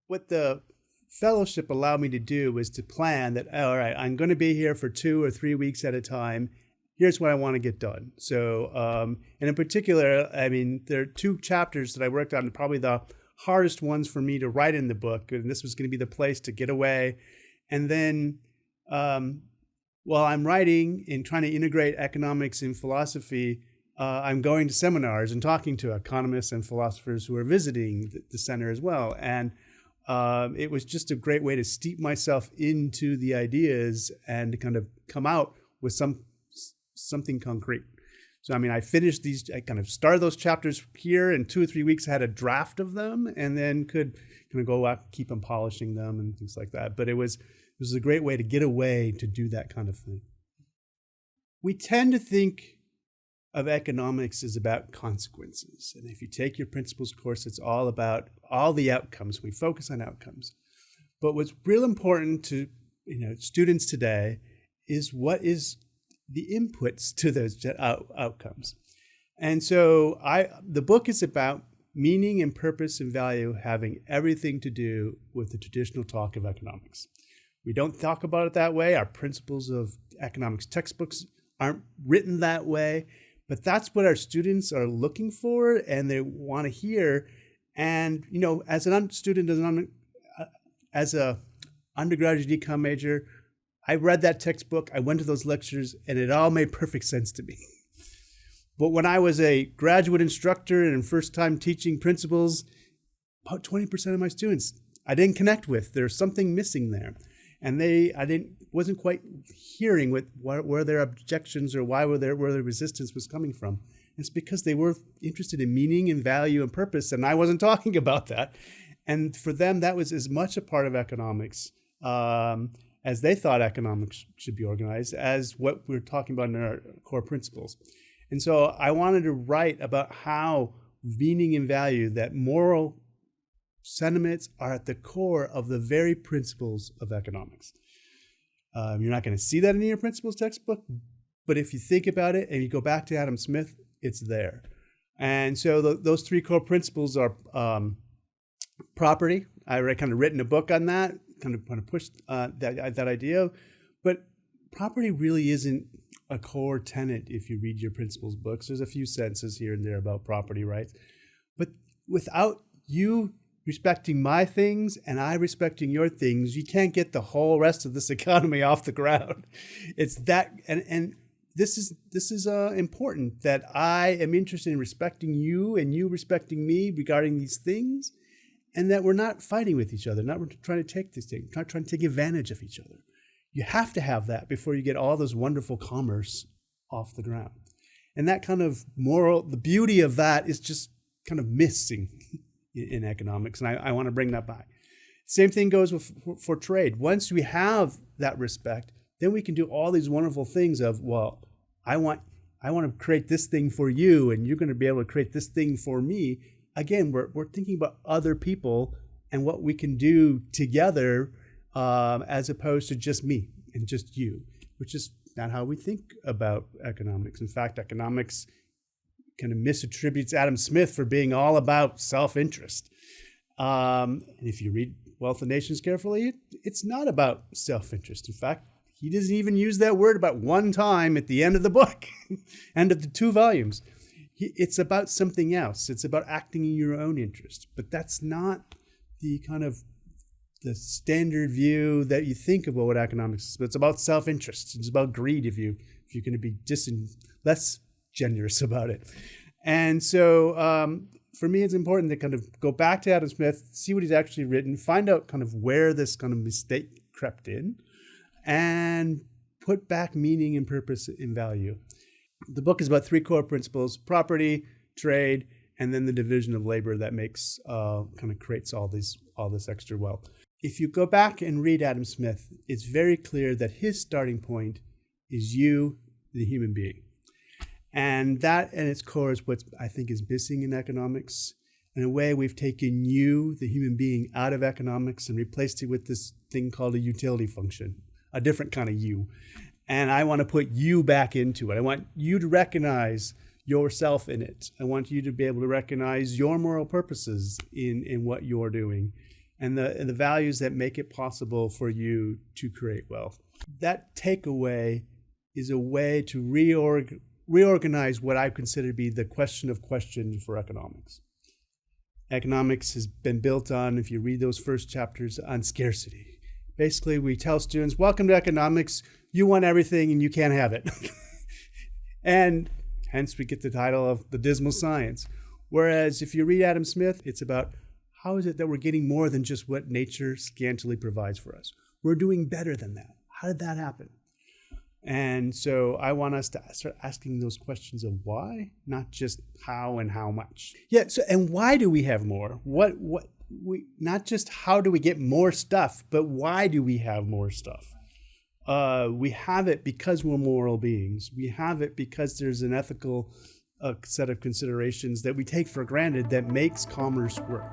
what the fellowship allowed me to do was to plan that, all right, I'm going to be here for 2 or 3 weeks at a time. Here's what I want to get done. So, and in particular, I mean, there are 2 chapters that I worked on, probably the hardest ones for me to write in the book. And this was going to be the place to get away. And then while I'm writing and trying to integrate economics and philosophy, I'm going to seminars and talking to economists and philosophers who are visiting the center as well. And it was just a great way to steep myself into the ideas and to kind of come out with something concrete. So, I mean, I kind of started those chapters here. In 2 or 3 weeks, I had a draft of them and then could kind of go out, keep on polishing them and things like that. But it was a great way to get away to do that kind of thing. We tend to think of economics as about consequences. And if you take your principles course, it's all about all the outcomes. We focus on outcomes. But what's real important to students today is what is the inputs to those outcomes. And so the book is about meaning and purpose and value having everything to do with the traditional talk of economics. We don't talk about it that way. Our principles of economics textbooks aren't written that way, but that's what our students are looking for and they want to hear. And, as a student, as a undergraduate econ major, I read that textbook, I went to those lectures, and it all made perfect sense to me. But when I was a graduate instructor and first time teaching principles, about 20% of my students I didn't connect with. There's something missing there. And wasn't quite hearing where their objections or where their resistance was coming from. It's because they were interested in meaning and value and purpose, and I wasn't talking about that. And for them, that was as much a part of economics as they thought economics should be organized as what we're talking about in our core principles. And so I wanted to write about how meaning and value, that moral sentiments, are at the core of the very principles of economics. You're not going to see that in your principles textbook, but if you think about it and you go back to Adam Smith, it's there. And so those 3 core principles are property. I kind of written a book on that, kind of pushed that idea. But property really isn't a core tenet if you read your principles books. There's a few sentences here and there about property rights. But without you respecting my things and I respecting your things, you can't get the whole rest of this economy off the ground. It's that, and this is important, that I am interested in respecting you and you respecting me regarding these things, and that we're not fighting with each other, not trying to take this thing, not trying to take advantage of each other. You have to have that before you get all this wonderful commerce off the ground. And that kind of the beauty of that is just kind of missing in economics, and I want to bring that back. Same thing goes for trade. Once we have that respect, then we can do all these wonderful things of, well, I want to create this thing for you, and you're going to be able to create this thing for me. Again, we're thinking about other people and what we can do together, as opposed to just me and just you, which is not how we think about economics. In fact, economics kind of misattributes Adam Smith for being all about self-interest. And if you read Wealth of Nations carefully, it's not about self-interest. In fact, he doesn't even use that word about one time at the end of the book, end of the 2 volumes. It's about something else. It's about acting in your own interest. But that's not the kind of the standard view that you think about what economics is. But it's about self-interest. It's about greed if you're going to be less generous about it. And so for me, it's important to kind of go back to Adam Smith, see what he's actually written, find out kind of where this kind of mistake crept in, and put back meaning and purpose and value. The book is about 3 core principles: property, trade, and then the division of labor that makes kind of creates all this extra wealth. If you go back and read Adam Smith, it's very clear that his starting point is you, the human being. And that at its core is what I think is missing in economics. In a way, we've taken you, the human being, out of economics and replaced it with this thing called a utility function, a different kind of you. And I want to put you back into it. I want you to recognize yourself in it. I want you to be able to recognize your moral purposes in what you're doing. and the values that make it possible for you to create wealth. That takeaway is a way to reorganize what I consider to be the question of questions for economics. Economics has been built on, if you read those first chapters, on scarcity. Basically, we tell students, welcome to economics, you want everything and you can't have it. And hence we get the title of the dismal science. Whereas if you read Adam Smith, it's about how is it that we're getting more than just what nature scantily provides for us? We're doing better than that. How did that happen? And so I want us to start asking those questions of why, not just how and how much. Yeah, so and why do we have more? Not just how do we get more stuff, but why do we have more stuff? We have it because we're moral beings. We have it because there's an ethical set of considerations that we take for granted that makes commerce work.